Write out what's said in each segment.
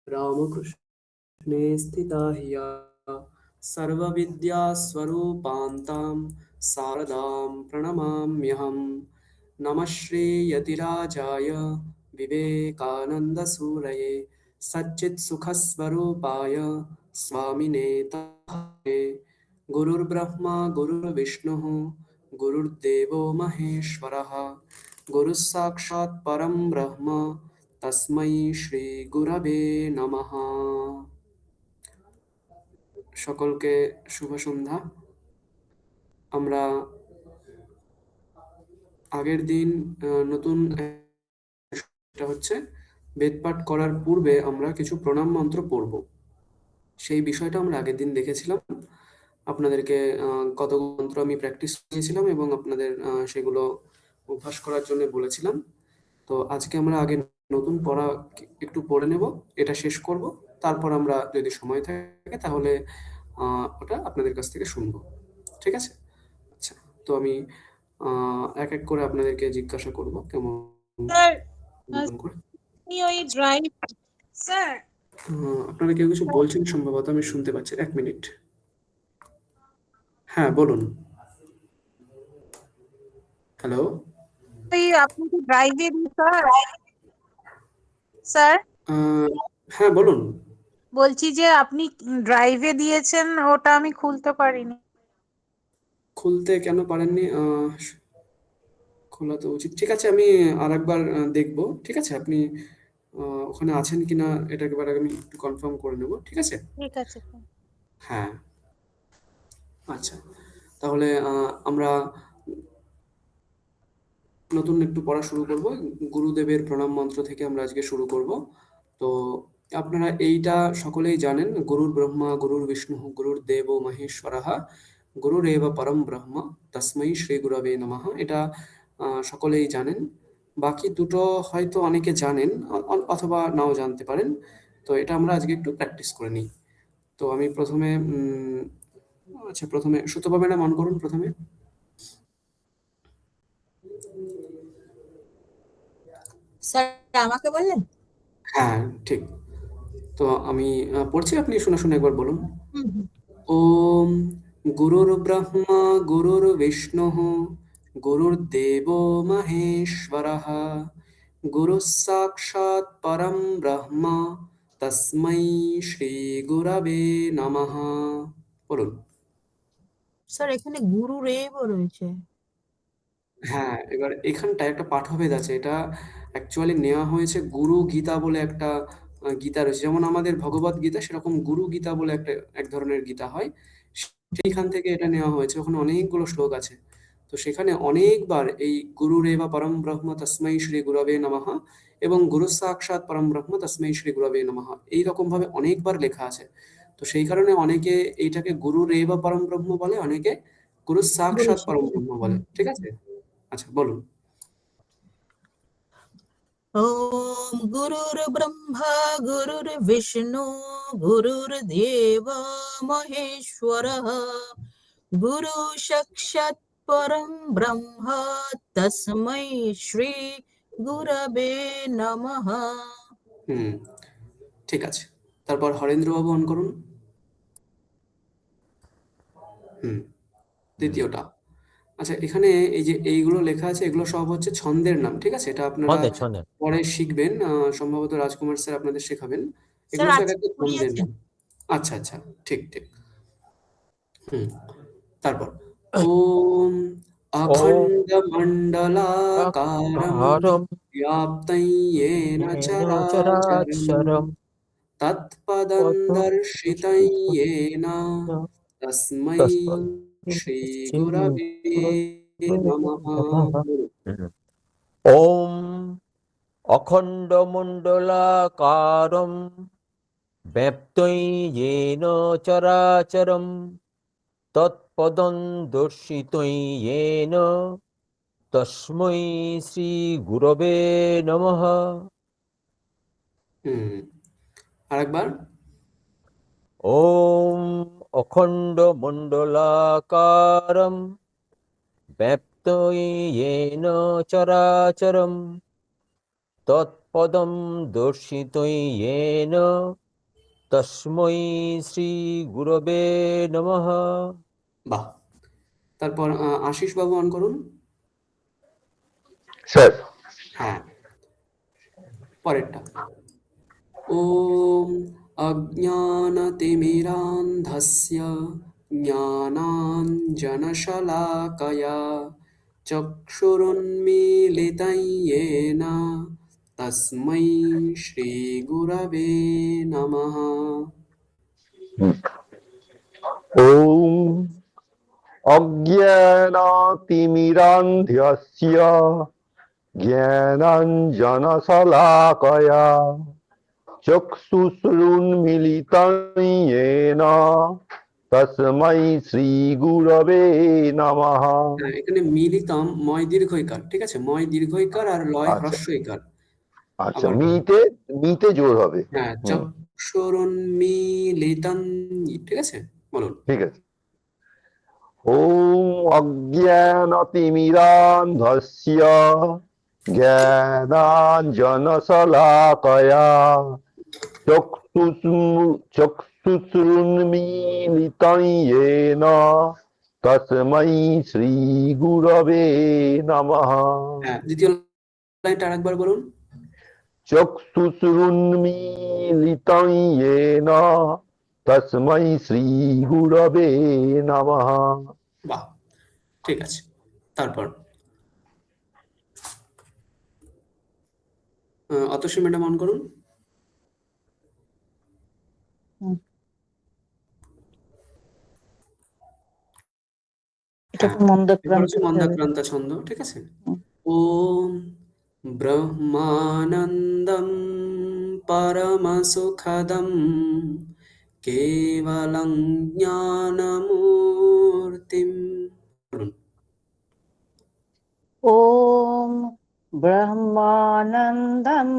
रामकृष्णे स्थिता हिया सर्वविद्यास्वरूपान्तां शारदां प्रणमाम्यहम्। नमः श्रीयतिराजाय विवेकानन्दसूरये सच्चित्सुखस्वरूपाय स्वामिने तथे। गुरुर्ब्रह्मा गुरुर्विष्णुः गुरुर्देवो महेश्वरः गुरुः साक्षात् परं ब्रह्म তস্मै শ্রী গুরবে নমঃ। সকলকে শুভ সন্ধ্যা। আমরা আগের দিন নতুন এটা হচ্ছে বেদপাঠ করার পূর্বে আমরা কিছু প্রণাম মন্ত্র পড়ব, সেই বিষয়টা আমরা আগের দিন দেখেছিলাম। আপনাদেরকে কত মন্ত্র আমি প্র্যাকটিস করেছিলাম এবং আপনাদের সেগুলো অভ্যাস করার জন্য বলেছিলাম। তো আজকে আমরা আগে নতুন পড়া একটু পড়ে নেব, এটা শেষ করব, তারপর আমরা যদি সময় থাকে তাহলে ওটা আপনাদের কাছ থেকে শুনবো। ঠিক আছে? আচ্ছা, তো আমি এক এক করে আপনাদেরকে জিজ্ঞাসা করব কেমন করে। আপনারা কেউ কিছু বলছেন সম্ভবত, আমি শুনতে পাচ্ছি। এক মিনিট। হ্যাঁ, বলুন। হ্যালো, আপনি কি ড্রাইভে স্যার? হ্যাঁ বলুন। বলছি যে আপনি ড্রাইভে দিয়েছেন, ওটা আমি খুলতে পারিনি। খুলতে কেন পারেননি? খোলা তো উচিত। ঠিক আছে, আমি আরেকবার দেখব। ঠিক আছে, আপনি ওখানে আছেন কিনা এটা একবার আমি একটু কনফার্ম করে নেব। ঠিক আছে? ঠিক আছে। হ্যাঁ, আচ্ছা। তাহলে আমরা নতুন একটু পড়া শুরু করব। গুরুদেবের প্রণাম মন্ত্র থেকে আমরা আজকে শুরু করব। তো আপনারা এইটা সকলেই জানেন, গুরুর ব্রহ্মা গুরুর বিষ্ণু গুরুর দেব মহেশ্বরঃ গুরুরেব পরম ব্রহ্ম তস্मै শ্রী গুরবে নমঃ। এটা সকলেই জানেন। বাকি দুটো হয়তো অনেকে জানেন, অথবা নাও জানতে পারেন। তো এটা আমরা আজকে একটু প্র্যাকটিস করে নিই। তো আমি প্রথমে আচ্ছা, প্রথমে সুতপা ম্যাডাম অন করুন প্রথমে। স্যার আমাকে বললেন? হ্যাঁ, ঠিক। তো আমি পড়ছি, আপনি শুনে শুনে একবার বলুন। ওম গুরুর্ব্রহ্মা গুরুর্বিষ্ণুঃ গুরুর্দেবো মহেশ্বরঃ গুরুঃ সাক্ষাৎ পরম ব্রহ্ম তস্मै শ্রী গুরবে নমঃ। বলুন। স্যার এখানে গুরু রেব রয়েছে। হ্যাঁ, এবার এখানটায় একটা পাঠভেদ আছে। এটা অ্যাকচুয়ালি নেওয়া হয়েছে গুরু গীতা বলে একটা গীতা রয়েছে। যেমন আমাদের ভগবত গীতা, সেরকম গুরু গীতা বলে একটা এক ধরনের গীতা হয়। সেইখান থেকে এটা নেওয়া হয়েছে। ওখানে অনেকগুলো শ্লোক আছে। তো সেখানে অনেকবার এই গুরুরেবা পরম ব্রহ্ম তস্मै শ্রী গুরবে নমঃ এবং গুরু সাক্ষাৎ পরম ব্রহ্ম তস্मै শ্রী গুরবে নমঃ এইরকম ভাবে অনেকবার লেখা আছে। তো সেই কারণে অনেকে এইটাকে গুরুরেবা পরম ব্রহ্ম বলে, অনেকে গুরু সাক্ষাৎ পরম ব্রহ্ম বলে। ঠিক আছে? আচ্ছা, বলুন। ওম গুরুর ব্রহ্মা গুরুর বিষ্ণু গুরুর্দেব মহেশ্বরঃ গুরু সাক্ষাৎ পরম ব্রহ্ম তস্मै শ্রী গুরবে নমঃ। হুম, ঠিক আছে। তারপর হরেন্দ্রবাবু অন করুন। দ্বিতীয়টা। আচ্ছা, এখানে এই যে এইগুলো লেখা আছে, এগুলো সব হচ্ছে ছন্দের নাম। ঠিক আছে? এটা আপনারা ছন্দে পরে শিখবেন। সম্ভবত রাজকুমার স্যার আপনাদের শেখাবেন। স্যার এগুলো সব আজকে একটা ছন্দের পড়িয়েছেন। নাম। আচ্ছা, আচ্ছা, ঠিক ঠিক। তারপর ওম অখণ্ডমণ্ডলাকারম ওম ব্যাপ্तं येन येन চরাচরম চরাচরম তৎপদং দর্শিतं येन তস্मै শ্রী গুরবে নমঃ। ওম অখণ্ডমণ্ডলাকারম ব্যাপ্তং येन চরাচরম তৎপদং দর্শিতং येन তস্मै শ্রী গুরবে নমঃ। আরেকবার। ওম অখণ্ডমণ্ডলাকারম ব্যাপ্তং येन চরাচরম তৎপদম দর্শিতৈ येन তস্मै শ্রী গুরবে নমঃ। বাহ। তারপর আশিস বাবু অন করুন। স্যার হ্যাঁ, পরেরটা। ॐ अज्ञानतिमिरान्धस्य ज्ञानाञ्जनशलाकया चक्षुरुन्मीलितं येन तस्मै श्रीगुरवे नमः। ওম অজ্ঞানাতিমিরান্ধ্যস্য জ্ঞানাঞ্জনশলাকয়া চক্ষুষুন্মিলিतं येन তস্मै শ্রীগুরবে নমঃ। হ্যাঁ, এখানে মিলিতম ময় দীর্ঘইকার, ঠিক আছে? ময় দীর্ঘইকার আর লয় আচ্ছা হ্রস্বইকার। আচ্ছা, আবার বলুন। মিতে মিতে জোর হবে। হ্যাঁ, হুম, চক্ষুরুন্মীলিতং, ঠিক আছে? বলুন। ঠিক আছে। ওম অজ্ঞানতিমিরান্ধ্যস্য জ্ঞানাঞ্জনশলাকয়া চক্ষুষুন্মিলিतं येन তস্मै শ্রীগুরবে নমঃ। হ্যাঁ, দ্বিতীয় লাইনটা আরেকবার বলুন। চক্ষুষুন্মিলিतं येन তস্मै শ্রীগুরবে নমঃ। বাহ, ঠিক আছে। তারপর অতসী ম্যাডাম অন করুন। এটা হ্যাঁ, তো এবার মন্দাক্রান্ত হচ্ছে হবে। মন্দাক্রান্তা ছন্দ, ঠিক আছে? হুম। ওম ব্রহ্মানন্দম পরমসুখদম কেবলং জ্ঞানমূর্তিম। বলুন। ॐ ब्रह्मानन्दं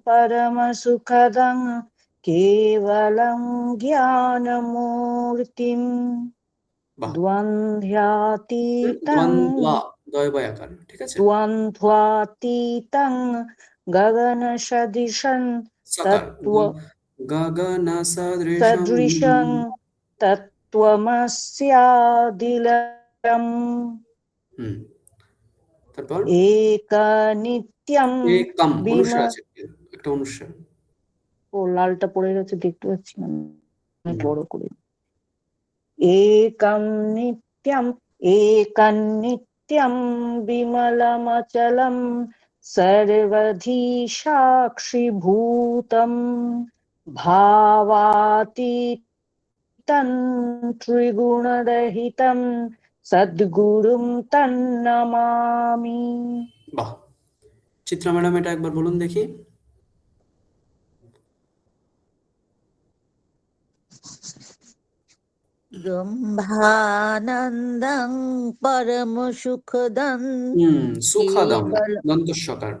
परमसुखदं केवलं ज्ञानमूर्तिं বাহ। द्वन्द्वातीतं দ্বন্দ্বা, দয় বয়াকার, ঠিক আছে? द्वन्द्वातीतं गगनसदृशं সাকার গগন সদৃশম। तत्त्वसदृशं तत्त्वमस्यादिलक्ष्यम् হুম, তারপর एकनित्यं একম, বিমা অনুস্বার আছে, একটা অনুস্বার। ও লালটা পড়ে গেছে, দেখতে পাচ্ছি না, অনেক হুম, বড় করে। एकं नित्यं एकनित्यं विमलमचलं सर्वधि साक्षिभूतं भावातीतं त्रिगुणरहितं सद्गुरुं तन्नमामि। বাহ। চিত্রা ম্যাডাম এটা একবার বলুন দেখি। ব্রহ্মানন্দং পরম সুখদং সুখাদম, কেবল দন্তস্বকার।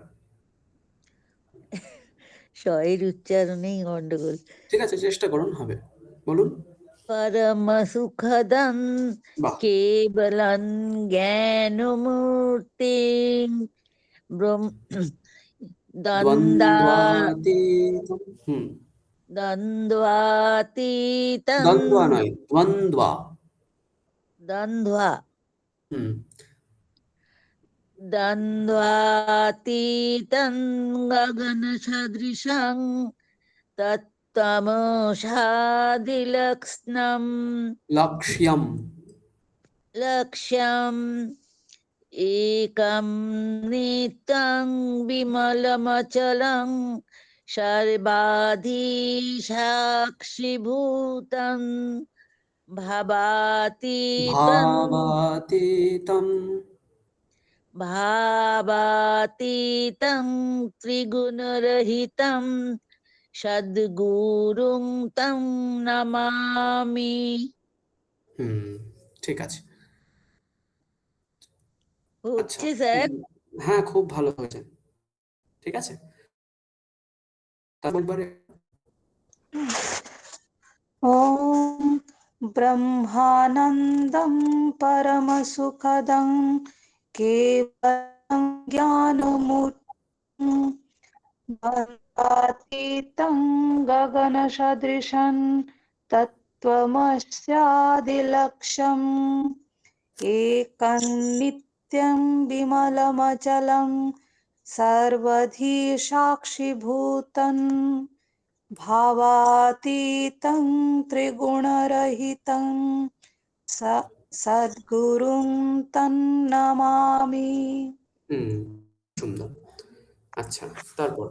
শয়ের উচ্চারণেই গন্ডগোল। ঠিক আছে, চেষ্টা করুন, হবে। বলুন। পরম সুখদং বাহ। কেবলং জ্ঞানমূর্তি দ্বন্দ্বা দ্বন্দ্বাতীতম। দ্বন্দ্বাতীতং দ্বন্দ্বা নয়, দ্বন্দ্বা। দ্বন্দ্বা হুম, দ্বন্দ্বাতীতং গগনসদৃশং তত্ত্বমসাদিলক্ষ্ণম লক্ষ্যম। লক্ষ্যম একম নিত্যং বিমলমচলং সর্বাধি সাক্ষিভূতং ভাবাতীতং ভাবাতীতম। ভাবাতীতং ত্রিগুণরহিতং সদ্গুরুং তং নমামি। হুম, ঠিক আছে। আচ্ছা, হচ্ছে স্যার। হ্যাঁ, খুব ভালো হয়েছে, ঠিক আছে। তারপর এবারে ॐ ब्रह्मानन्दं परमसुखदं केवलं ज्ञानमूर्तिं द्वन्द्वातीतं गगनसदृशं तत्त्वमस्यादिलक्ष्यम् एकं नित्यं विमलमचलं सर्वधी साक्षिभूतं भावातीतं त्रिगुणरहितं सद्गुरुं तन्नमामि। সুন্দর। আচ্ছা, তারপর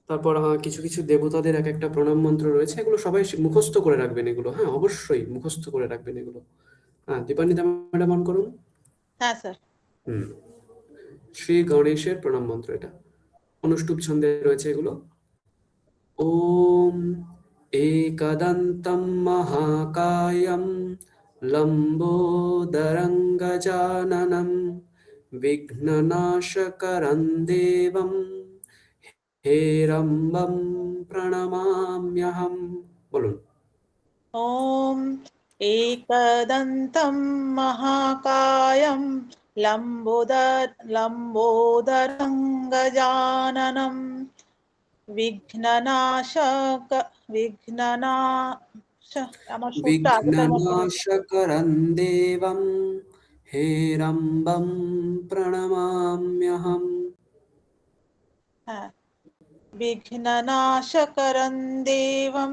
তারপর কিছু কিছু দেবতাদের এক একটা প্রণাম মন্ত্র রয়েছে, এগুলো সবাই মুখস্থ করে রাখবেন এগুলো, হ্যাঁ অবশ্যই মুখস্থ করে রাখবেন এগুলো। হ্যাঁ, দীপান্বিতা ম্যাডাম অন করুন। হ্যাঁ স্যার। হুম শ্রী গণেশের প্রণাম মন্ত্র এটা, অনুষ্টুপ ছন্দে রয়েছে এগুলো। ওম একদন্तं মহাকায়ं লম্বোদরং গজানनं বিঘ্ননাশকরं দেবং হেরম্বম প্রণমাম্যহম। বলুন। ॐ एकदन्तं महाकायं लम्बोदरं गजाननं আমার সুরটা আগেটার মতো হয়েছে। বিঘ্ননাশকরं দেবং হেরম্বম প্রণমাম্যহম। হ্যাঁ, বিঘ্ননাশকরं দেবং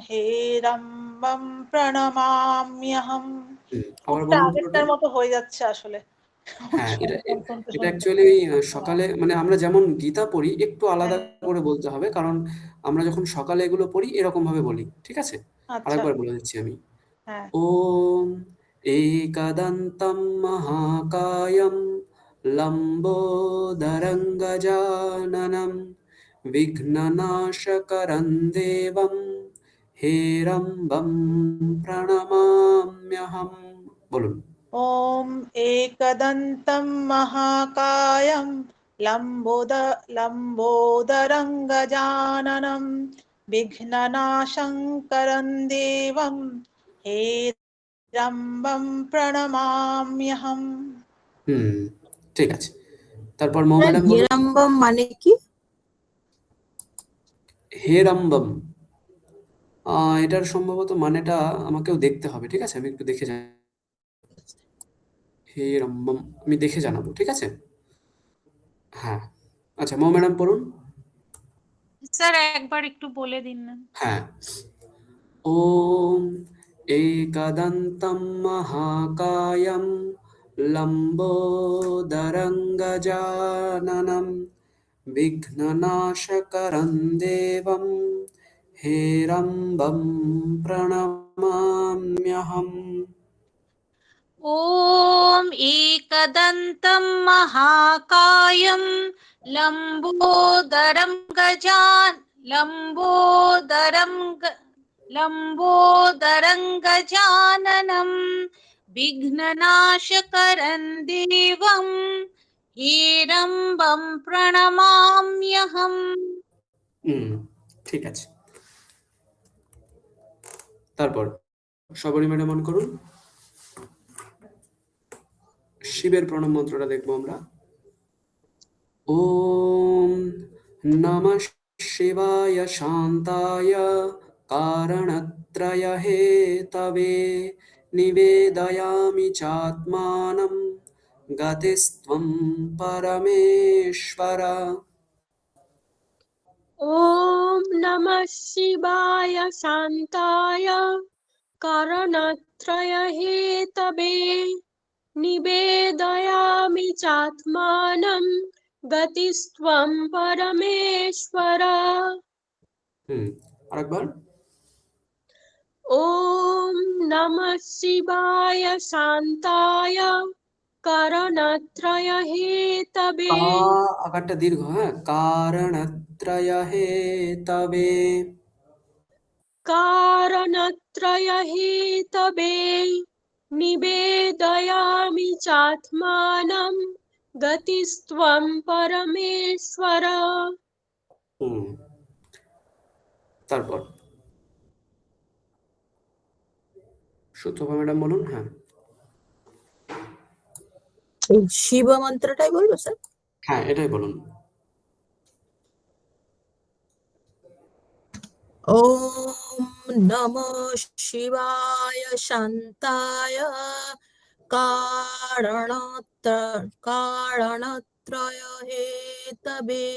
হেরম্বম প্রণমাম্যহম। আবার সুরটা বলুন পুরোটা। আগেরটার মতো হয়ে যাচ্ছে আসলে। হ্যাঁ, এটা শুনতে শুনতে অ্যাকচুয়ালি সকালে মানে আমরা যেমন গীতা পড়ি একটু আলাদা হ্যাঁ, করে বলতে হবে, কারণ আমরা যখন সকালে এগুলো পড়ি এরকম ভাবে বলি, ঠিক আছে? আচ্ছা, আরেকবার বলে দিচ্ছি আমি। হ্যাঁ। ওম একদন্तं মহাকায়ं লম্বোদরং গজানनं বিঘ্ননাশকরं দেবং হেরম্বম প্রণমাম্যহম। বলুন। ॐ एकदन्तं महाकायं लम्बोदरं गजाननं विघ्ननाशङ्करं देवं हेरम्बं प्रणमाम्यहम्। হুম ঠিক আছে। তারপর মৌ স্যার, ম্যাডাম বলুন। হেরাম্বম মানে কি? হেরম্বম, এটার সম্ভবত মানেটা আমাকেও দেখতে হবে, ঠিক আছে? আমি একটু দেখে যাই। হেরম্বম আমি দেখে জানাবো, ঠিক আছে? হ্যাঁ, আচ্ছা মৌ ম্যাডাম পড়ুন। স্যার একবার একটু বলে দিন না। হ্যাঁ। ওম একদন্तं মহাকায়ं লম্বোদরং গজানनं বিঘ্ননাশকরं দেবং হেরম্বম প্রণমাম্যহম। ॐ एकदन्तं महाकायं लम्बोदरं लम्बोदरं गजाननं विघ्ननाशकरं देवं हेरम्बं प्रणमाम्यहम्। ঠিক আছে। তারপর সবরী ম্যাডাম অন করুন। শিবের প্রণাম মন্ত্রটা দেখবো আমরা। ওম নমঃ শিবায় শান্তায় কারণত্রয় হেতবে নিবেদয়ামি চাত্মানম গতিস্ত্বং পরমেশ্বর। ॐ नमः शिवाय शान्ताय कारणत्रयहेतवे निवेदयामि चात्मानं गतिस्त्वं परमेश्वर। আরেকবার। ॐ नमः शिवाय शान्ताय कारणत्रयहेतवे আকারটা দীর্ঘ, হ্যাঁ, কারণত্রয় হেতবে। कारणत्रयहेतवे निवेदयामि चात्मानं गतिस्त्वं परमेश्वर। হুম তারপর সুতপা ম্যাডাম বলুন। হ্যাঁ এই শিব মন্ত্রটাই বলবো স্যার? হ্যাঁ এটাই বলুন। ॐ नमः शिवाय शान्ताय कारणत्रय हेतवे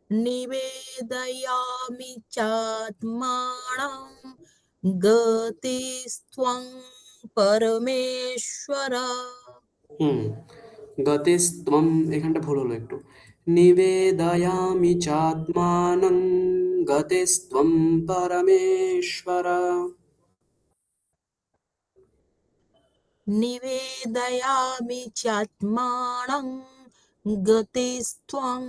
निवेदयामि चात्मानं गतिस्त्वं परमेश्वर। হুম গতিস্ত্বম, এখানটা ভুল হলো একটু। নিবেদয়ামি চাত্মানং গতিস্ত্বম পরমেশ্বর। निवेदयामि चात्मानं गतिस्त्वं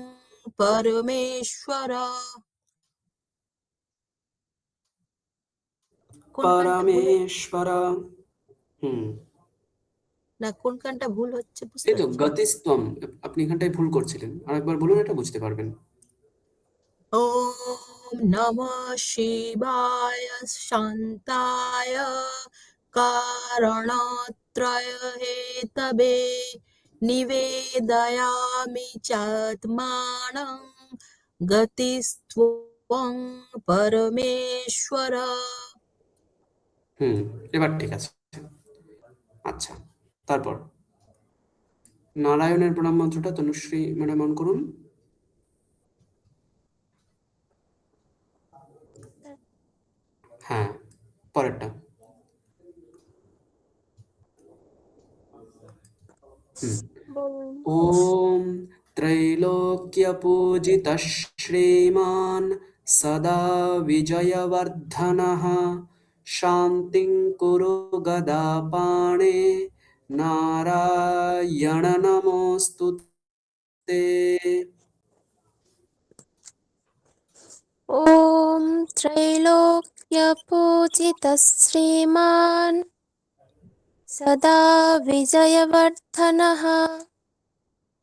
परमेश्वर। কোনখানটা ভুল পরমেশ্বর। হুম না কোনখানটা ভুল হচ্ছে বুঝতে এই তো পারছি না। গতিস্তম, আপনি এখানটায় ভুল করছিলেন, আরেকবার বলুন, এটা বুঝতে পারবেন। ॐ नमः शिवाय शान्ताय कारणत्रय हेतवे निवेदयामि चात्मानं गतिस्त्वं परमेश्वर। হুম এবার ঠিক আছে। আচ্ছা, তারপর নারায়ণের প্রণাম মন্ত্রটা তনুশ্রী ম্যাডাম অন করুন। হ্যাঁ, পরেরটা। হুম ॐ त्रैलोक्यपूजितः श्रीमान् सदा विजयवर्धनः शान्तिं कुरु गदापाणे नारायण नमोऽस्तु ते। ॐ त्रैलोक्यपूजितः श्रीमान् सदा विजयवर्धनः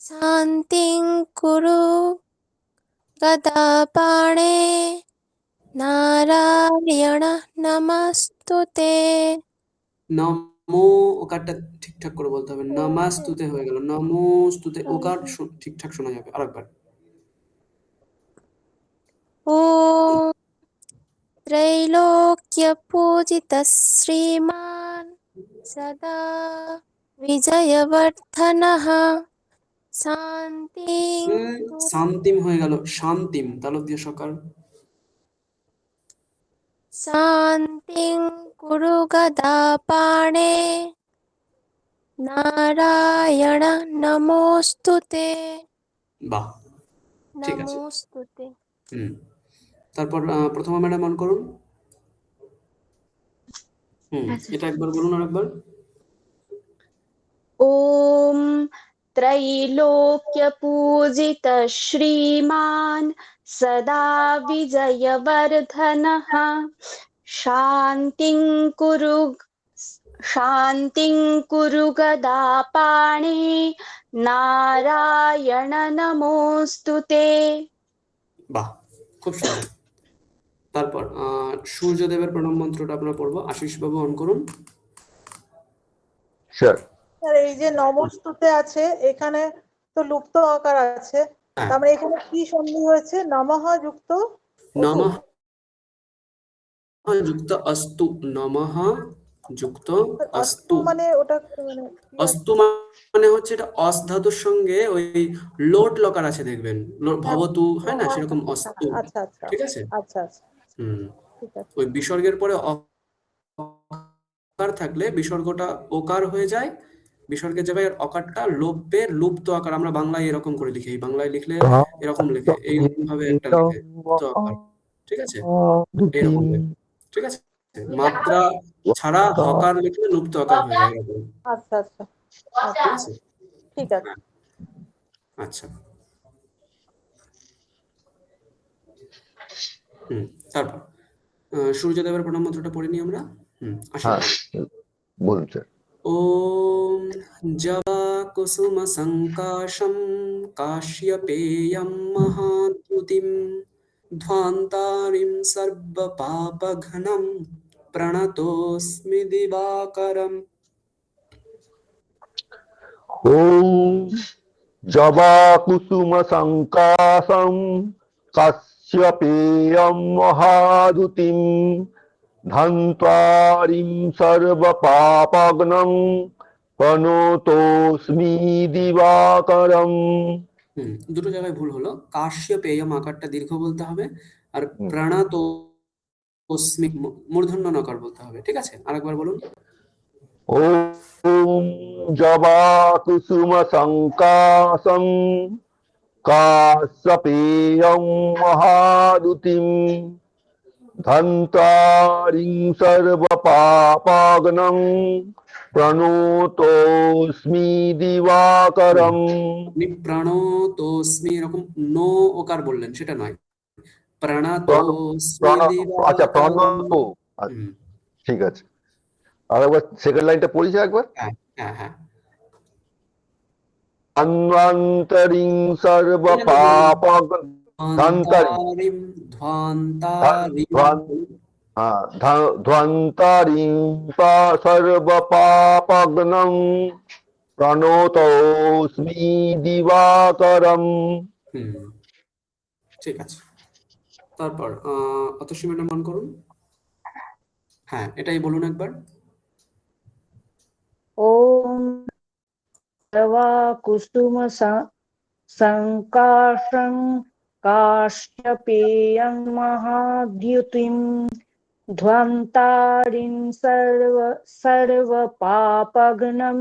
शान्तिं कुरु गदापाणे नारायण नमस्तुते। নমো, ওকারটা ঠিকঠাক করে বলতে হবে, নমাস্তুতে হয়ে গেল, নমোস্তুতে, ওকার ঠিকঠাক শোনা যাবে। আরেকবার। ॐ त्रैलोक्यपूजितः श्रीमान् सदा विजयवर्धनः शान्तिं শান্তিম হয়ে গেল, শান্তিম, তালব দিয়ে সকার। शान्तिं कुरु गदापाणे नारायण नमोस्तुते। বাহ, ঠিক আছে। नमोस्तुते। হুম তারপর প্রথমা ম্যাডাম অন করুন। এটা একবার বলুন, আরেকবার। ॐ त्रैलोक्यपूजितः श्रीमान् सदा विजयवर्धनः शान्तिं कुरु गदापाणे नारायण नमोऽस्तु ते। বাহ, খুব সুন্দর। তারপর সূর্যদেবের প্রণাম মন্ত্রটা আমরা পড়বো। আশিস বাবু অন করুন। স্যার স্যার এই যে নমস্তুতে আছে এখানে তো লুপ্ত আকার আছে, হ্যাঁ, তার মানে এখানে কি সন্ধি হয়েছে? নমঃ যুক্ত নমঃ যুক্ত অস্তু, নমঃ যুক্ত অস্তু অস্তু। মানে ওটা মানে কি আছে? অস্তু মানে হচ্ছে এটা অস ধাতুর সঙ্গে ওই লোট লকার আছে দেখবেন, ভবতু হয় না, সেরকম অস্তু। আচ্ছা আচ্ছা ঠিক আছে। আচ্ছা আচ্ছা হুম ঠিক আছে। ওই বিসর্গের পরে অকার থাকলে বিসর্গটা ওকার হয়ে যায়, বিসর্গের জায়গায় অকারটা লোপের লুপ্ত আকার। আমরা বাংলায় এরকম করে লিখি, বাংলায় লিখলে এরকম লিখে, এইরকম ভাবে একটা লিখে লুপ্ত আকার। ঠিক আছে, এরকম লিখে। ঠিক আছে, মাত্রা ছাড়া হকার লিখলে লুপ্ত আকার হয়ে যায় এরকম। আচ্ছা আচ্ছা ঠিক আছে। ঠিক আছে। আচ্ছা, তারপর সূর্যদেবের প্রণাম মন্ত্রটা পড়ে নিই আমরা। আসুন। হ্যাঁ বলুন স্যার। ॐ जवाकुसुमसङ्काशं काश्यपेयं महाद्युतिं ध्वान्तारिं सर्वपापघ्नं प्रणतोऽस्मि दिवाकरम्। ॐ जवा कुसुम संकाशं কাশ্যপেয়ং মহাদুতিম ধান্ত্বারিং সর্বপাপগ্নং প্রণতোস্মি দিবাকরম। দুটো জায়গায় ভুল হলো। কাশ্যপেয়ম আকারটা দীর্ঘ বলতে হবে, আর হুম। প্রণতোস্মি মূর্ধন্য নকার বলতে হবে। ঠিক আছে, আরেকবার বলুন। ওম জবাকুসুম সংকাশং কাশ্যপেয়ং মহাদুতিম ধান্ত্বারিং সর্বপাপগ্নং প্রণতোস্মি দিবাকরম। আপনি প্রণতোস্মি এরকম নো ওকার বললেন, সেটা নয়। প্রণতোস্মি আচ্ছা, দিবাকরম। প্রণত। হুম, ঠিক আছে, আর একবার সেকেন্ড লাইনটা পড়িস একবার। হ্যাঁ হ্যাঁ হ্যাঁ। ধন্বন্তরিং সর্বপাপগ্নং ধ্বন্তারিম ধ্বন্তারিম ধ্বন্তারিং সর্বপাপগ্নং প্রণতোস্মি দিবাকরম। ঠিক আছে। তারপর অতসী ম্যাডাম মন করুন। হ্যাঁ, এটাই বলুন একবার। ওম কুসুম সংকাশং কাশ্যপেয়ং মহাদ্যুতিম ধ্বন্তারিং সর্বপাপগ্নং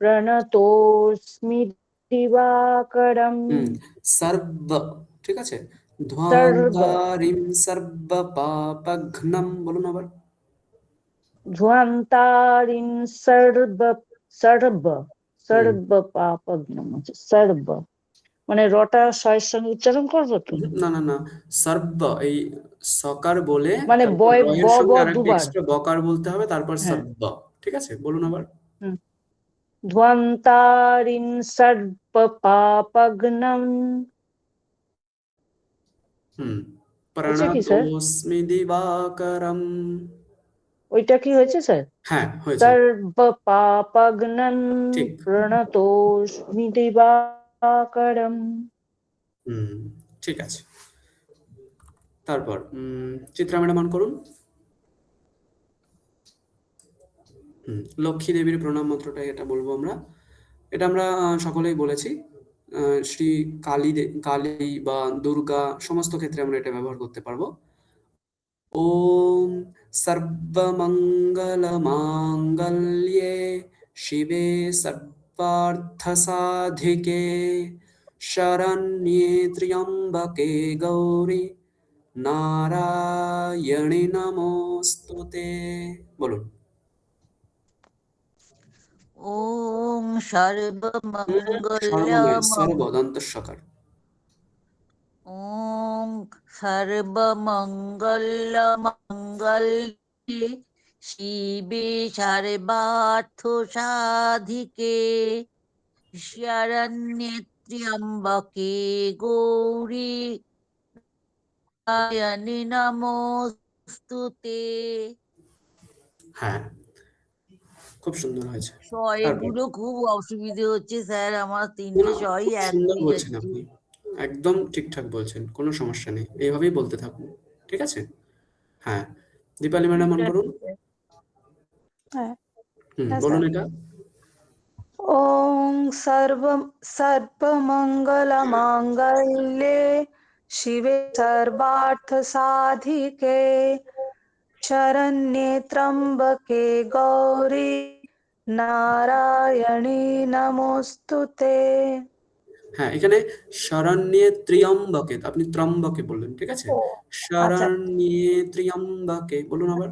প্রণতোস্মি দিবাকরম। সর্ব, ঠিক আছে। সর্ব ধ্বন্তারিম সর্বপাপঘ্নম বলুন আবার। ধ্বন্তারিং সর্বপাপগ্নম আছে। সর্ব মানে রটা শয়ের সঙ্গে উচ্চারণ করবো তো? না না না, সর্ব এই সকার বলে মানে তারপর বয় রয়ের ব ব সঙ্গে আরেকটা দুবার। এক্সট্রা বকার বলতে হবে, তারপর হ্যাঁ। সর্ব। ঠিক আছে, বলুন আবার। ধ্বন্তারিং সর্বপাপগ্নম। হয়েছে কি স্যার? প্রণতোস্মি দিবাকরম। ওইটা কি হয়েছে স্যার? হ্যাঁ, হয়েছে। সর্বপাপগ্নং ঠিক। প্রণতোস্মি দিবাকরম। ঠিক আছে। তারপর চিত্রা ম্যাডাম অন করুন। লক্ষ্মী দেবীর প্রণাম মন্ত্রটা এটা বলবো আমরা। এটা আমরা সকলেই বলেছি। শ্রী কালী বা দুর্গা সমস্ত ক্ষেত্রে আমরা এটা ব্যবহার করতে পারবো। ওম সর্বমঙ্গল মাঙ্গল্যে শিবে সর্বার্থ সাধিকে শরণ্যে ত্র্যম্বকে গৌরী নারায়ণী নমোস্তুতে। বলুন। ওম সর্বদন্তস্বকার। ওম সর্বমঙ্গলমঙ্গলে শিবে সর্বার্থ সাধিকে শরণ্যে ত্র্যম্বকে গৌরী নারায়ণী নমোস্তুতে। হ্যাঁ, খুব সুন্দর হয়েছে। শয়গুলো খুব অসুবিধে হচ্ছে স্যার, আমার তিনটে শয় খুব এক সুন্দর হয়ে বলছেন যাচ্ছে। আপনি, একদম ঠিকঠাক বলছেন, কোনো সমস্যা নেই, এইভাবেই বলতে থাকুন। ঠিক আছে। হ্যাঁ, দীপালি ম্যাডাম অন করুন। হ্যাঁ, বলুন এটা। ওম সর্বমঙ্গলমাঙ্গল্যে শিবে সর্বার্থ সাধিকে শরণ্যে ত্র্যম্বকে গৌরী নারায়ণী নমোস্তুতে। হ্যাঁ, এখানে শরণ্যে ত্র্যম্বকে, আপনি ত্রম্বকে বললেন। ঠিক আছে, শরণ্যে ত্র্যম্বকে বলুন আবার।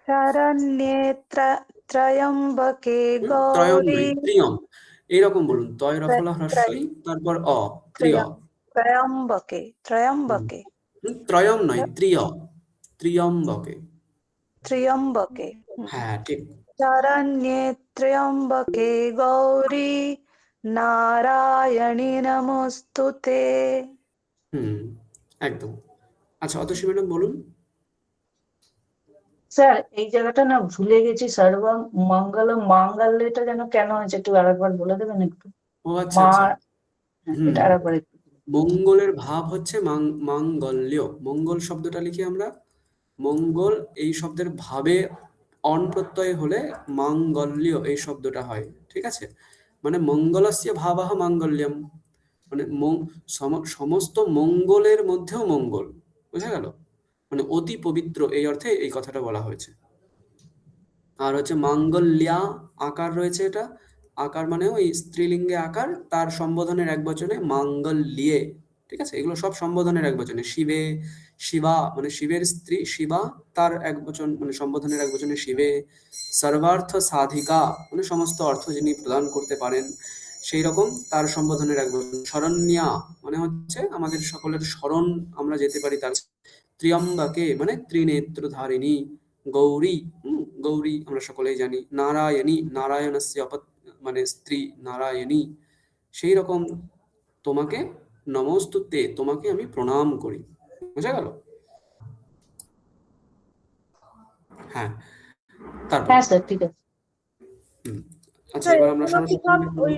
শরণ্যে ত্র্যম্বকে ত্রয়ম গৌরী। নয়, ত্রিয়ম। এইরকম বলুন, তয় রফলা হ্রস্বই, তারপর ত্রিয়। ত্র্যম্বকে ত্র্যম্বকে ত্রয়ম নয়, ত্রিয়ম্বকে। ত্র্যম্বকে। হ্যাঁ, ঠিক। শরণ্যে ত্র্যম্বকে গৌরী নারায়ণী নমোস্তুতে। একদম। আচ্ছা, অতসী ম্যাডাম বলুন। স্যার এই জায়গাটা না ভুলে গেছি, সর্বমঙ্গলম মাঙ্গল্যটা যেন কেন হয়েছে একটু আরেকবার বলে দেবেন একটু? ও আচ্ছা আচ্ছা। এটা আরেকবার একটু। মঙ্গলের ভাব হচ্ছে মাঙ্গল্য। মঙ্গল শব্দটা লিখি আমরা, মঙ্গল এই শব্দের ভাবে অন প্রত্যয় হলে মাঙ্গল্য এই শব্দটা হয়, ঠিক আছে? মানে মঙ্গলস্য ভাবঃ মাঙ্গল্যম, মানে সমস্ত মঙ্গলের মধ্যেও মঙ্গল, বোঝা গেল? মানে অতি পবিত্র এই অর্থে এই কথাটা বলা হয়েছে। আর হচ্ছে মাঙ্গল্যা আকার রয়েছে, এটা আকার মানে ওই স্ত্রীলিঙ্গে আকার, তার সম্বোধনের একবচনে মাঙ্গল্যে, ঠিক আছে? এগুলো সব সম্বোধনের একবচনে। শিবে, শিবা মানে শিবের স্ত্রী শিবা, তার একবচন মানে সম্বোধনের একবচনে শিবে। সর্বার্থ সাধিকা মানে সমস্ত অর্থ যিনি প্রদান করতে পারেন, সেই রকম তার সম্বোধনের একবচন। শরণ্যা মানে হচ্ছে আমাদের সকলের শরণ আমরা যেতে পারি তার। ত্র্যম্বকে মানে ত্রিনেত্রধারিণী। গৌরী, গৌরী আমরা সকলেই জানি। নারায়ণী নারায়ণস্য মানে স্ত্রী নারায়ণী। সেই রকম তোমাকে নমস্তুতে, তোমাকে আমি প্রণাম করি, বোঝা গেল? হ্যাঁ, তারপর হ্যাঁ স্যার, ঠিক আছে। আচ্ছা, স্যার এবার আমরা এগুলো কি সরস্বতী সব ওই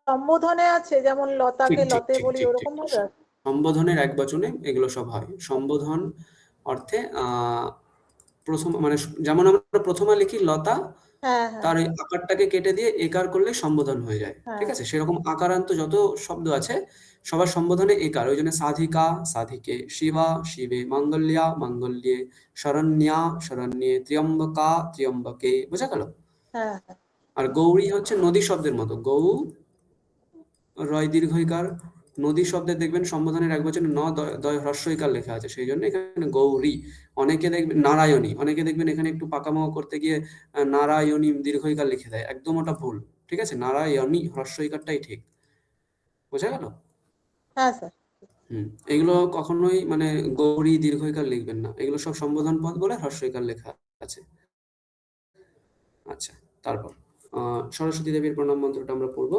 সম্বোধনে আছে, যেমন লতাকে ঠিক ঠিক লতে ঠিক বলি ঠিক ঠিক ওরকম ভাবে আছে? সম্বোধনের একবচনে এগুলো সব হয়। সম্বোধন অর্থে প্রথম মানে যেমন আমরা প্রথমে লিখি লতা, হ্যাঁ হ্যাঁ তার ওই আকারটাকে কেটে দিয়ে একার করলে সম্বোধন হয়ে যায়, ঠিক হ্যাঁ আছে? সেরকম আকারান্ত যত শব্দ আছে সবার সম্বোধনে একার, ওই জন্য সাধিকা সাধিকে, শিবা শিবে, মাঙ্গল্যা মাঙ্গল্যে, শরণ্যা শরণ্যে, ত্র্যম্বকা ত্র্যম্বকে, বোঝা গেল? হ্যাঁ হ্যাঁ আর গৌরী হচ্ছে নদী শব্দের মতো, গৌ রয় দীর্ঘইকার। নদী শব্দের দেখবেন সম্বোধনের একবচনে ন দয় হ্রস্বইকার লেখা আছে, সেই জন্য এখানে গৌরী। অনেকে দেখবেন নারায়ণী, অনেকে দেখবেন এখানে একটু পাকামো করতে গিয়ে নারায়ণী দীর্ঘইকার লিখে দেয়, একদম ওটা ভুল, ঠিক আছে? নারায়ণী হ্রস্বইকারটাই ঠিক, বোঝা গেল? হ্যাঁ স্যার। এগুলো কখনোই মানে গৌরী দীর্ঘইকার লিখবেন না, এগুলো সব সম্বোধন পদ বলে হ্রস্বইকার লেখা আছে। আচ্ছা, তারপর সরস্বতী দেবীর প্রণাম মন্ত্রটা আমরা পড়বো।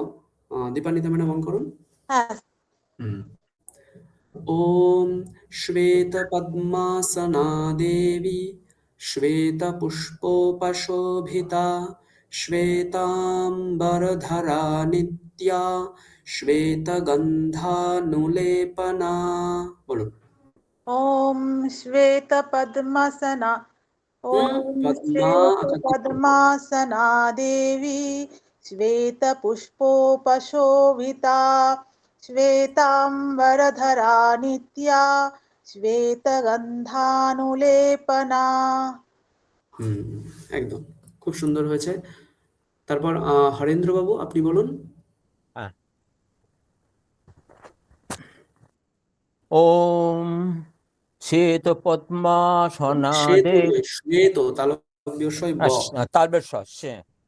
দীপান্বিতা ম্যাডাম অন করুন। হ্যাঁ ॐ श्वेतपद्मासना देवी श्वेतपुष्पोपशोभिता श्वेताम्बरधरा नित्या श्वेतगन्धानुलेपना। বলুন। ওম শ্বেত পদ্মাসনা, ওম পদ্মা শ্বেত পদ্মাসনা দেবী শ্বেত পুষ্পোপশোভিতা শ্বেতাম্বরধরা নিত্যা শ্বেতগন্ধানুলেপনা। একদম খুব সুন্দর হয়েছে। তারপর হরেন্দ্র বাবু আপনি বলুন। হ্যাঁ। ওম শ্বেত পদ্মাসনা দেবী, শ্বেত তালব্যস্বই ব। তালবের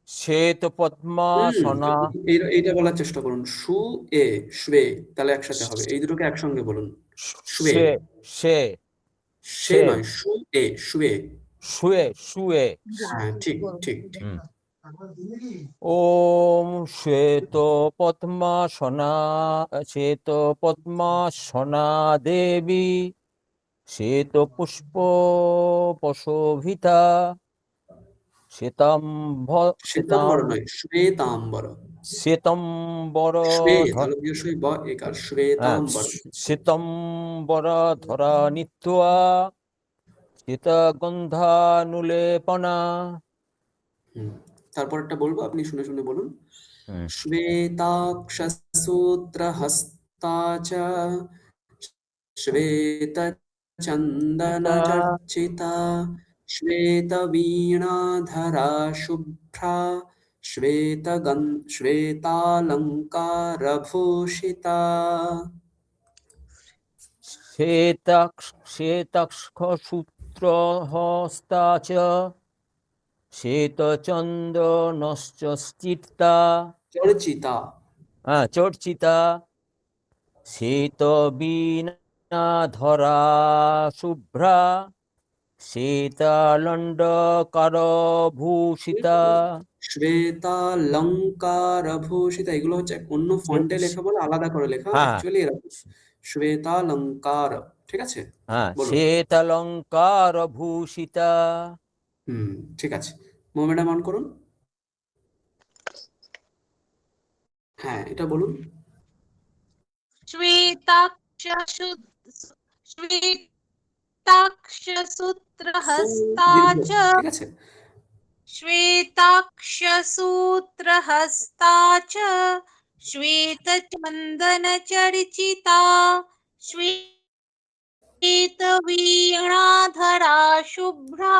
শ্বেত পদ্মাসনা, এইটা বলার চেষ্টা করুন। সু এ শ্বে, তাহলে একসাথে হবে, এই দুটোকে একসঙ্গে বলুন। শ্বে, শে সে নয়, সু এ শুয়ে। শুয়ে শুয়ে। হ্যাঁ, ঠিক ঠিক ঠিক। ওম শ্বেত পদ্মাসনা, শ্বেত পদ্মাসনা দেবী শ্বেত পুষ্প প্রশোভিতা শ্বেতাম্বর নয়, শ্বেতাম্বর। শ্বেতম্বর শ্বে তালব্যস্বই ব একার, শ্বেতাম্বর। শ্বেতম্বর ধরা নিত্যা শ্বেতগন্ধানুলেপনা। তারপরটা বলবো, আপনি শুনে শুনে বলুন। শ্বেতাক্ষসূত্রহস্তা চ শ্বেতচন্দনচর্চিতা শ্বেতবীণাধরা শুভ্রা শ্বেতালঙ্কারভূষিতা। শ্বেতাক্ষসূত্রহস্তা চ শ্বেতচন্দনশ্চিত্তা চর্চিতা। চর্চিতা শ্বেতবীণাধরা শুভ্রা শ্বেতালঙ্কারভূষিতা। শ্বেতালঙ্কারভূষিতা, এগুলো হচ্ছে অন্য ফন্টে লেখা বলে আলাদা করে লেখা, অ্যাকচুয়ালি এরকম শ্বেতালঙ্কার, ঠিক আছে? বলুন। শ্বেতালঙ্কারভূষিতা। ঠিক আছে, মোমেন্টাম অন করুন। হ্যাঁ, এটা বলুন। श्वेताक्षसु श्वेताक्षसूत्रहस्ता দীর্ঘ, च ঠিক আছে? श्वेताक्षसूत्रहस्ता च श्वेतचन्दनचर्चिता श्वेतवीणाधरा शुभ्रा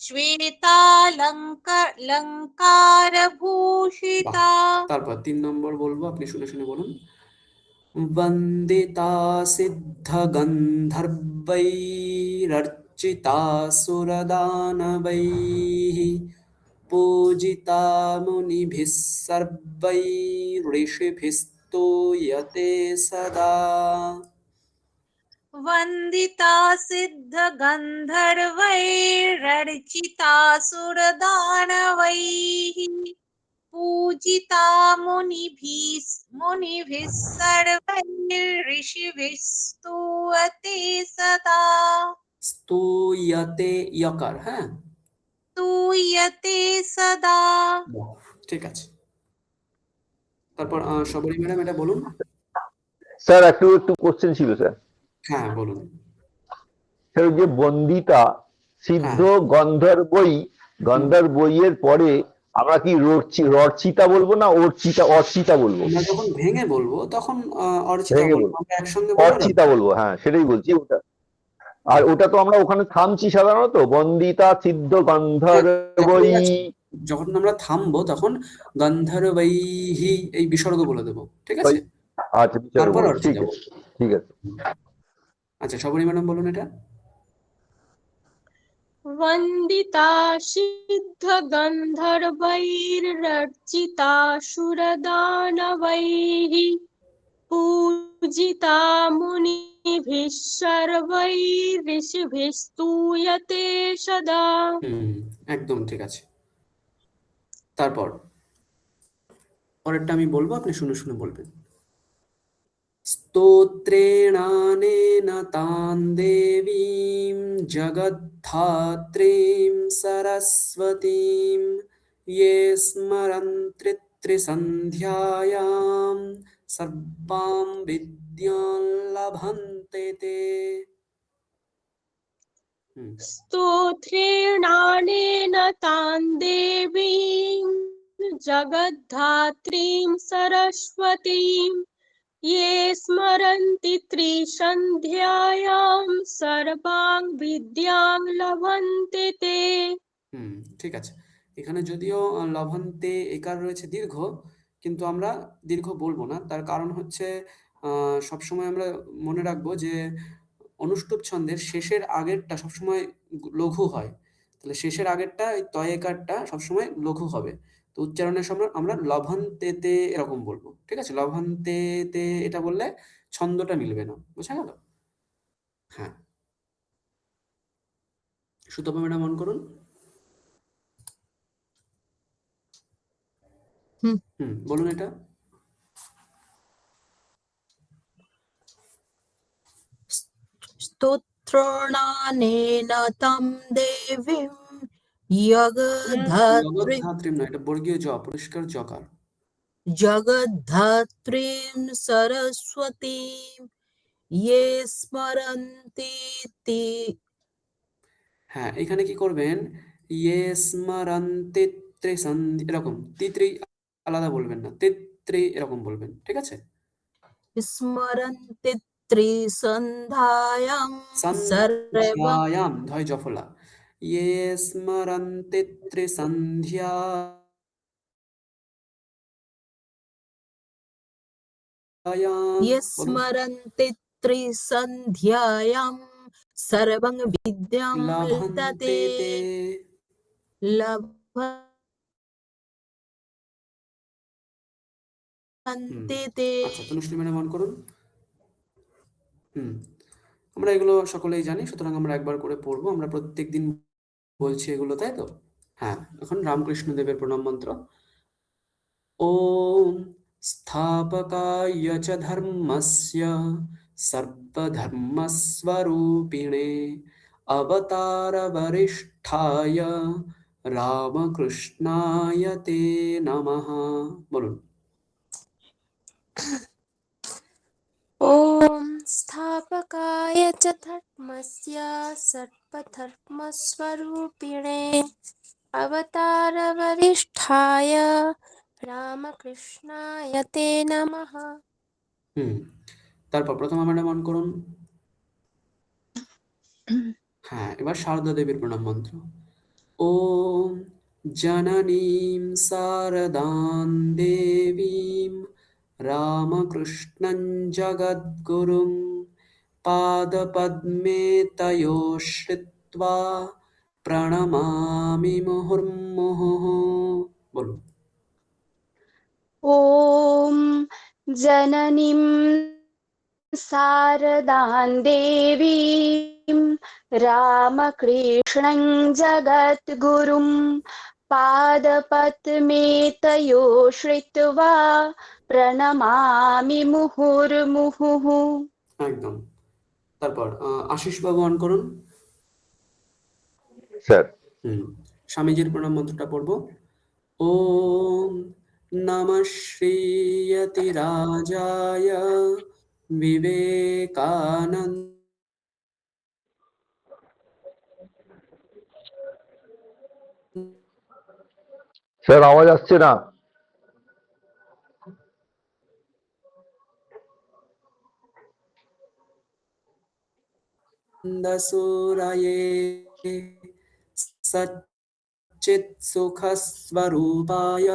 श्वेतालङ्कारभूषिता। তারপর 3 নম্বর বলবো, আপনি শুনে শুনে বলুন। वन्दिता सिद्धगन्धर्वैरर्चिता सुरदानवैः पूजिता मुनिभिः सर्वैः ऋषिभिस्तूयते सदा। वन्दिता सिद्धगन्धर्वैरर्चिता सुरदानवैः पूजिता मुनिभिः सर्वैः ऋषिभिः स्तूयते सदा। स्तूयते यकार, হ্যাঁ, स्तूयते सदा। ঠিক আছে। তারপর সবরী ম্যাডাম এটা বলুন। স্যার একটু কোশ্চেন ছিল স্যার। হ্যাঁ বলুন। স্যার ওই যে বন্দিতা সিদ্ধ হ্যাঁ। গন্ধর্বইয়ের পরে আমরা কি রচিতা বলবো না অর্চিতা বলবো? আমরা যখন ভেঙে বলবো তখন অর্চিতা ভেঙে বলবো, বলবো, আমরা একসঙ্গে বলবো না? অর্চিতা বলবো, হ্যাঁ সেটাই বলছি। ওটা আর ওটা তো আমরা ওখানে থামছি সাধারণত, বন্দিতা সিদ্ধ গন্ধর্বই। যখন আমরা থামবো তখন গন্ধর্বৈহি এই বিসর্গ বলে দেবো, ঠিক আছে? আচ্ছা তারপর ঠিক অর্চিতা আছে, বলবো। ঠিক আছে। আচ্ছা সবরী ম্যাডাম বলুন এটা। वन्दिता सिद्धगन्धर्वैरर्चिता सुरदानवैः पूजिता मुनिभिः सर्वैः ऋषिभिः स्तूयते सदा। একদম ঠিক আছে। তারপর পরেরটা আমি বলবো, আপনি শুনে শুনে বলবেন। স্তোত্রেণানেন তান দেবীম জগদ্ধাত্রীম সরস্বতীম ये স্মরন্তি ত্রিসন্ধ্যায়াম সর্বাম বিদ্যান লভন্তে তে। स्तोत्रेणानेन तां देवीं जगद्धात्रीं सरस्वतीं ये स्मरन्ति त्रिसन्ध्यायां सर्वां विद्यां लभन्ते ते। ঠিক আছে। এখানে যদিও লভন্তে একার রয়েছে দীর্ঘ, কিন্তু আমরা দীর্ঘ বলবো না। তার কারণ হচ্ছে সবসময় আমরা মনে রাখবো যে অনুষ্টুপ ছন্দের শেষের আগেরটা সবসময় লঘু হয়। তাহলে শেষের আগেরটা এই তয়েকারটা সবসময় লঘু হবে। তো উচ্চারণের সময় আমরা লভন্তেতে এরকম বলবো, ঠিক আছে? লভন্তেতে এটা বললে ছন্দটা মিলবে না, বোঝা গেল? হ্যাঁ, সুতপা ম্যাডাম অন করুন। বলুন এটা। স্তোত্রাণেন তাম দেবীম জগদ্ধাত্রী জগদ্ধাত্রীম না, এটা বর্গীয় জ, পরিষ্কার জকার। জগদ্ধাত্রীম সরস্বতীম ইয়ে স্মরন্তি হ্যাঁ, এখানে কি করবেন? ইয়ে স্মরন্তি ত্রিসন্ধি, এরকম তিত্রি আলাদা বলবেন না, তিত্রি এরকম বলবেন, ঠিক আছে? স্মরন্তি ত্রিসন্ধ্যায়াম সর্বং সন্ধ্যায়াম ধয় জফলা। ইয়ে স্মরন্তি ত্রিসন্ধ্যায়াম, ইয়ে বলুন। স্মরন্তি ত্রিসন্ধ্যায়াম সর্বং বিদ্যাম লভন্তে লভন্তে তে। লভন্তে তে। আচ্ছা তনুশ্রী ম্যাডাম অন করুন। আমরা এগুলো সকলেই জানি, সুতরাং আমরা একবার করে পড়বো। আমরা প্রত্যেকদিন বলছি এগুলো, তাই তো? হ্যাঁ, এখন রামকৃষ্ণ দেবের প্রণাম মন্ত্র। ওম স্থাপকায় চ ধর্মস্য সর্বধর্মস্বরূপিণে অবতার বরিষ্ঠায় রামকৃষ্ণায় তে নমঃ। বলুন। ॐ स्थापकाय च धर्मस्य सर्वधर्मस्वरूपिणे अवतारवरिष्ठाय रामकृष्णाय ते नमः। তারপর প্রথম আমরা মন করুন। হ্যাঁ, এবার শারদা দেবীর প্রণাম মন্ত্র। ওম জননীম শারদাং দেবীম রামকৃষ্ণং জগদ্গুরুং পাদপদ্মে তয়ো শ্রিত্বা প্রণমামি মুহুর্মুহুঃ। বলুন। ॐ जननीं शारदां देवीं रामकृष्णं जगद्गुरुं पादपद्मे तयो श्रित्वा प्रणमामि मुहुर्मुहुः। একদম। তারপর আশিস বাবু অন করুন। স্যার স্বামীজির প্রণাম মন্ত্রটা পড়বো। ওম নমঃ শ্রীয়তিরাজায় বিবেকানন্দ স্যার আওয়াজ আসছে না। সুরায়ে সচ্চিৎ সুখ স্বরূপায়।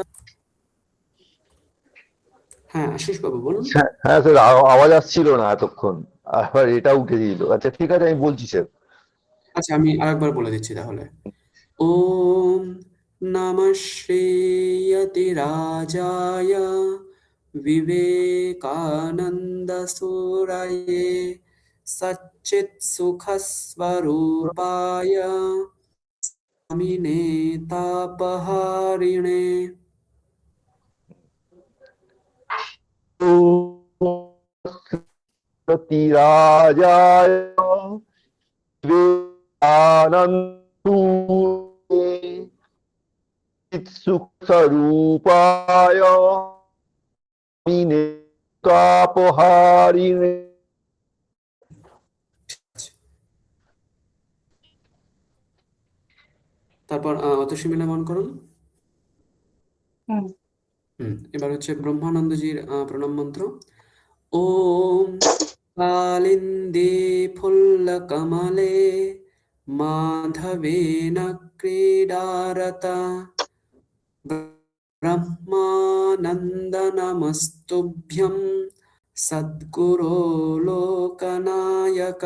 হ্যাঁ, আশিস বাবু বলুন। হ্যাঁ স্যার, আওয়াজ আসছিল না এতক্ষণ, আবার এটা উঠে দিল। আচ্ছা ঠিক আছে, আমি বলছি স্যার। আচ্ছা, আমি আরেকবার বলে দিচ্ছি তাহলে। ওম নমঃ শ্রীয়তিরাজায় বিবেকানন্দ সুরায়ে সচ্চিৎ সুখ স্বরূপায় স্বামিনে তাপহারিণে। রাজায় সুখস্বরূপায় তাপহারিণে। তারপর অতসী মিলে মন করুন। এবার হচ্ছে ব্রহ্মানন্দজির প্রণাম মন্ত্র। ওম কালিন্দে ফুল্লকমলে মাধবেন ক্রীডারতা ব্রহ্মানন্দ নমস্তুভ্যং সদ্গুরো লোকনায়ক।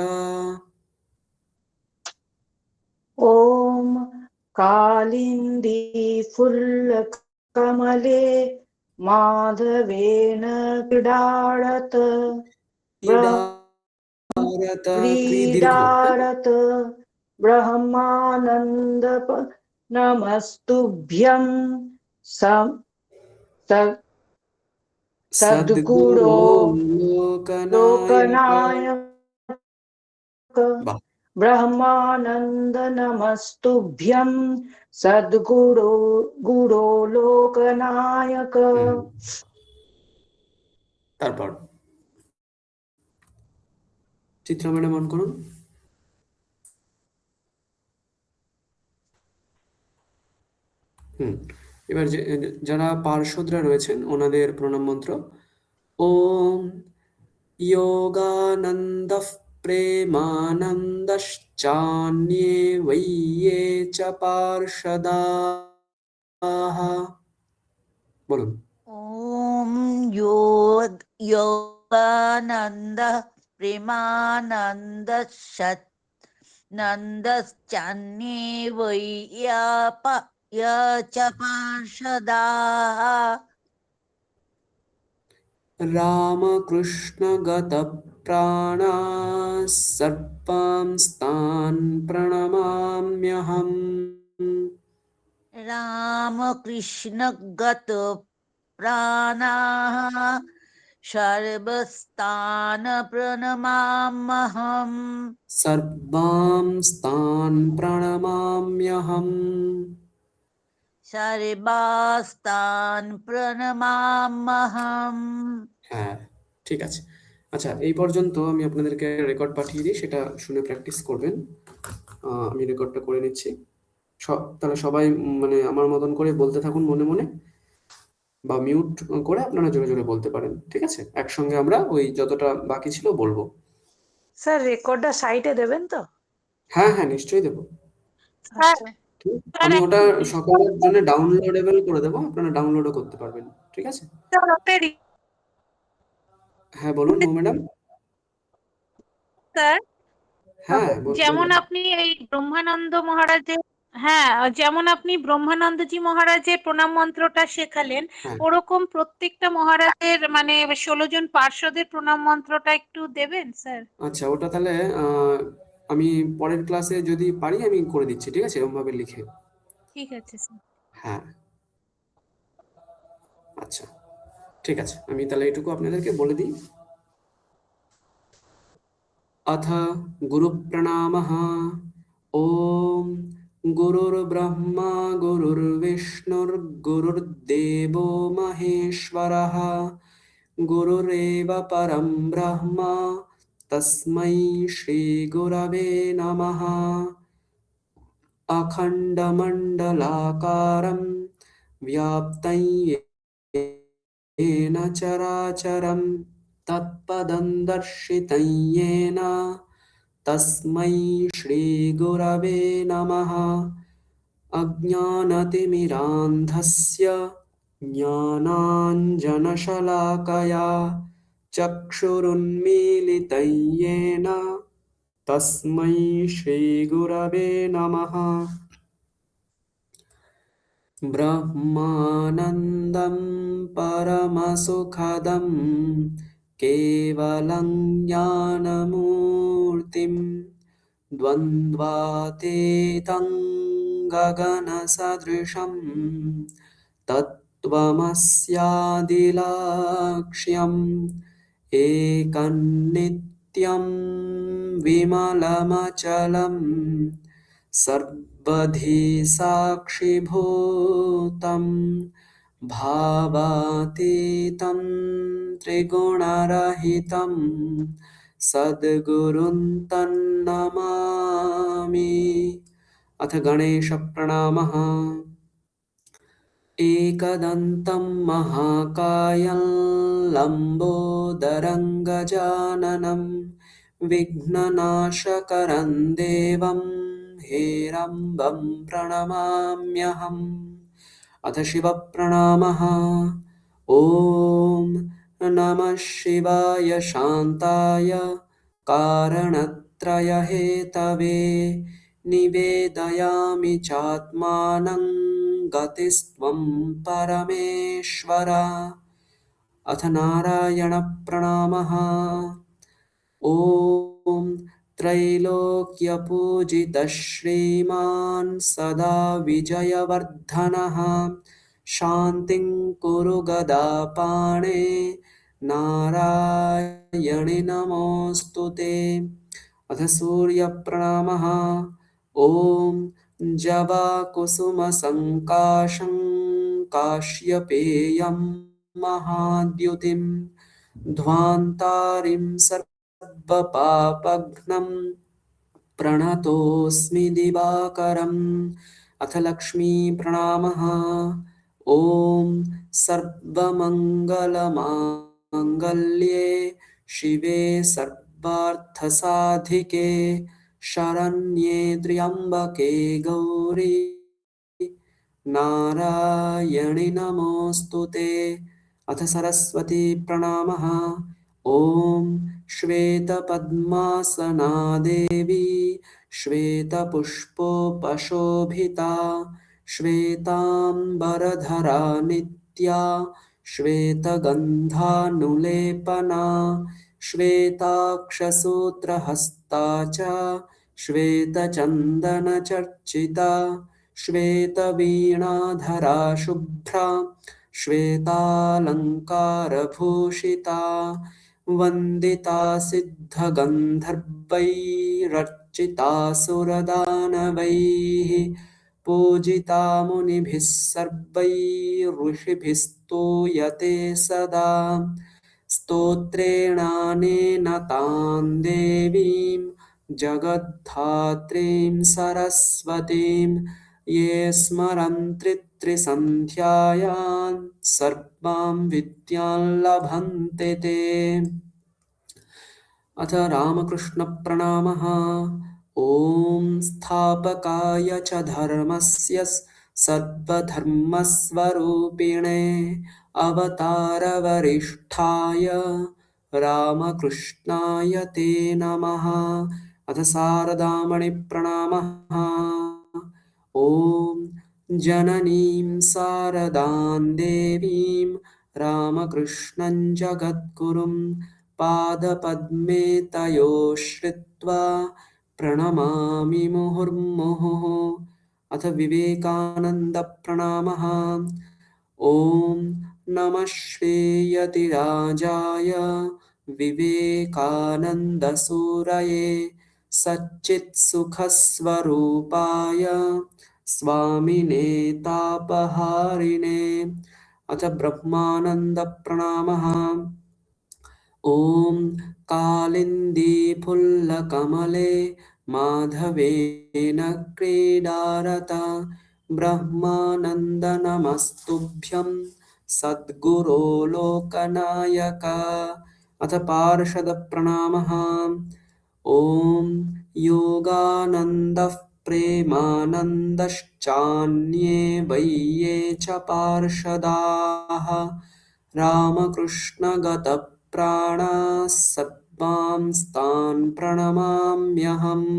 ॐ कालिन्दी फुल्लकमले माधवेन क्रीडारत क्रीडारत ब्रह्मानन्द नमस्तुभ्यं सद्गुरो लोकनायक ब्रह्मानंद नमस्तुभ्यं सद्गुरो गुरो लोकनायक। তারপর চিত্রা ম্যাডাম অন করুন। এবার যারা পার্শ্বদরা রয়েছেন ওনাদের প্রণাম মন্ত্র। ওম যোগানন্দঃ প্রেমানন্দশ্চান্যে वै ये च পার্ষদাঃ। বলুন। ওম যোগানন্দ প্রেমানন্দ নন্দশ্চান্যে वै ये च পার্ষদাঃ। রামকৃষ্ণগতপ্রাণাः সর্বাংস্তান প্রণমাম্যহम्। রামকৃষ্ণগত প্রাণাः সর্বস্তান প্রণমাম্যহम्। সর্বাংস্তান প্রণমাম্যহम्। সর্বাস্তান প্রণমাম্যহम्। হ্যাঁ, ঠিক আছে। আচ্ছা, এই পর্যন্ত আমি আপনাদেরকে রেকর্ড পাঠিয়ে দিই, সেটা শুনে প্র্যাকটিস করবেন। আমি রেকর্ডটা করে নিচ্ছি। তাহলে সবাই মানে আমার মতন করে বলতে থাকুন মনে মনে, বা মিউট করে আপনারা জোরে জোরে বলতে পারেন, ঠিক আছে? একসঙ্গে আমরা ওই যতটা বাকি ছিল বলবো। স্যার রেকর্ডটা সাইটে দেবেন তো? হ্যাঁ হ্যাঁ, নিশ্চয়ই দেবো। আচ্ছা ঠিক? স্যার, আমি ওটা একটা সকলের জন্য ডাউনলোডেবল করে দেবো, আপনারা ডাউনলোডও করতে পারবেন, ঠিক আছে? স্যার, ওটা হ্যাঁ বলুন ম্যাডাম। স্যার হ্যাঁ যেমন বলুন। আপনি এই ব্রহ্মানন্দ মহারাজের, হ্যাঁ যেমন আপনি ব্রহ্মানন্দজি মহারাজের প্রণাম মন্ত্রটা শেখালেন, হ্যাঁ ওরকম প্রত্যেকটা মহারাজের মানে 16 জন পার্ষদের প্রণাম মন্ত্রটা একটু দেবেন স্যার? আচ্ছা, ওটা তাহলে আমি পরের ক্লাসে যদি পারি আমি করে দিচ্ছি, ঠিক আছে, এরকম ভাবে লিখে। ঠিক আছে স্যার। হ্যাঁ আচ্ছা, ঠিক আছে, আমি তাহলে এটুকু আপনাদেরকে বলে দিই। अथ गुरुप्रणामः। ॐ गुरुर्ब्रह्मा गुरुर्विष्णुर्गुरुर्देवो महेश्वरः, गुरुरेव परं ब्रह्म, तस्मै श्रीगुरवे नमः। अखण्डमण्डलाकारं व्याप्तं येन चराचरं तत्पदं दर्शितं येन तस्मै श्रीगुरवे नमः। अज्ञानतिमिरान्धस्य ज्ञानाञ्जनशलाकया चक्षुरुन्मीलितं येन तस्मै श्रीगुरवे नमः। ब्रह्मानन्दं परमसुखदं केवलं ज्ञानमूर्तिं द्वन्द्वातीतं गगनसदृशं तत्त्वमस्यादिलक्ष्यम् एकन्नित्यं विमलमचलं सर्वधी साक्षिभूतं भावातीतं त्रिगुणरहितं सद्गुरुं तन्नमामि। अथ गणेशप्रणामः। एकदन्तं महाकायं लम्बोदरं गजाननं विघ्ननाशकरं देवं हेरम्बं प्रणमाम्यहम्। अथ शिवप्रणामः। ॐ नमः शिवाय शान्ताय कारणत्रयहेतवे निवेदयामि चात्मानं गतिस्त्वं परमेश्वर। अथ नारायणप्रणामः। ॐ त्रैलोक्यपूजितः श्रीमान् सदा विजयवर्धनः शान्तिं कुरु गदापाणे नारायणि नमोऽस्तु ते। अथ सूर्यप्रणामः। ॐ जवाकुसुमसङ्काशं काश्यपेयं महाद्युतिं ध्वान्तारिं सर्वपापघ्नं प्रणतोऽस्मि दिवाकरम्। अथ लक्ष्मीप्रणामः। ॐ सर्वमङ्गलमाङ्गल्ये शिवे सर्वार्थसाधिके शरण्ये त्र्यम्बके गौरी नारायणि नमोऽस्तु ते। अथ सरस्वती प्रणामः। ॐ श्वेतपद्मासना देवी श्वेतपुष्पोपशोभिता श्वेताम्बरधरा नित्या श्वेतगन्धानुलेपना श्वेताक्षसूत्रहस्ता च श्वेतचन्दनचर्चिता श्वेतवीणाधरा शुभ्रा श्वेतालङ्कारभूषिता वन्दिता सिद्धगन्धर्वैरर्चिता सुरदानवैः पूजिता मुनिभिः सर्वैः ऋषिभिः स्तूयते सदा। स्तोत्रेणानेन तां देवीं जगद्धात्रीं सरस्वतीं ये स्मरन्ति त्रिसन्ध्यायां सर्वां विद्यां लभन्ते ते। अथ रामकृष्णप्रणामः। ॐ स्थापकाय च धर्मस्य सर्वधर्मस्वरूपिणे अवतारवरिष्ठाय रामकृष्णाय ते नमः। अथ शारदामणिप्रणामः। ॐ जननीं शारदां देवीं रामकृष्णं जगद्गुरुं पादपद्मे तयो श्रित्वा प्रणमामि मुहुर्मुहुः। अथ विवेकानन्दप्रणामः। ॐ नमः श्रीयतिराजाय विवेकानन्दसूरये सच्चित्सुखस्वरूपाय स्वामिने तापहारिणे। अथ ब्रह्मानन्दप्रणामः। ॐ कालिन्दीफुल्लकमले माधवेन क्रीडारत ब्रह्मानन्द नमस्तुभ्यं सद्गुरो लोकनायक। अथ पार्षदप्रणामः। ॐ योगानन्दः प्रेमानन्दश्चान्ये वै ये च पार्षदाः रामकृष्णगतप्राणाः सर्वांस्तान् प्रणमाम्यहम्।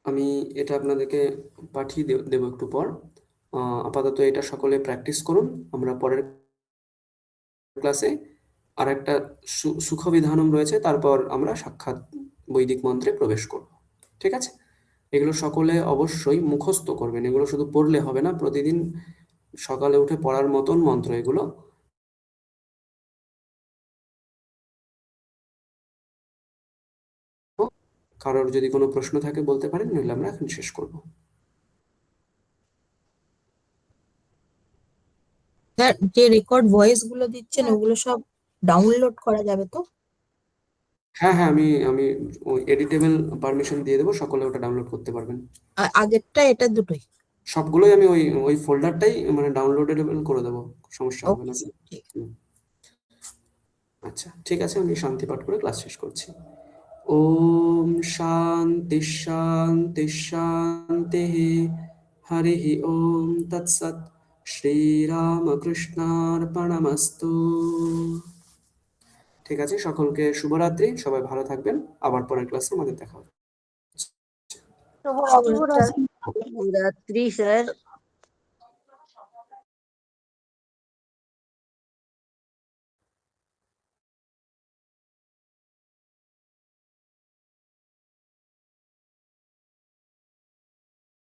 আমি এটা আপনাদেরকে পাঠিয়ে দেব একটু পর। আপাতত এটা সকলে প্র্যাকটিস করুন। আমরা পরের ক্লাসে আর একটা সুখবিধানম রয়েছে, তারপর আমরা সাক্ষাৎ বৈদিক মন্ত্রে প্রবেশ করব। ঠিক আছে? এগুলো সকলে অবশ্যই মুখস্থ করবেন। এগুলো শুধু পড়লে হবে না, প্রতিদিন সকালে উঠে পড়ার মতন মন্ত্র এগুলো। কারোর যদি কোনো প্রশ্ন থাকে বলতে পারেন, নইলে আমরা এখন শেষ করব। স্যার, যে রেকর্ড ভয়েস গুলো দিচ্ছেন ওগুলো সব ডাউনলোড করা যাবে তো? হ্যাঁ হ্যাঁ, আমি ওই এডিটেবল পারমিশন দিয়ে দেবো, সকলে ওটা ডাউনলোড করতে পারবেন। আগেরটা এটা দুটোই? সবগুলোই আমি ওই ফোল্ডারটাই মানে ডাউনলোডেবল করে দেবো, সমস্যা হবে না। আচ্ছা ঠিক আছে, আমি শান্তি পাঠ করে ক্লাস শেষ করছি। ওম শান্তি শান্তি শান্তি। হরি ওম তৎসৎ। শ্রীরামকৃষ্ণার্পণমস্তু। ঠিক আছে, সকলকে শুভরাত্রি, সবাই ভালো থাকবেন। আবার পরের ক্লাসে আমাদের দেখা হবে। শুভরাত্রি স্যার।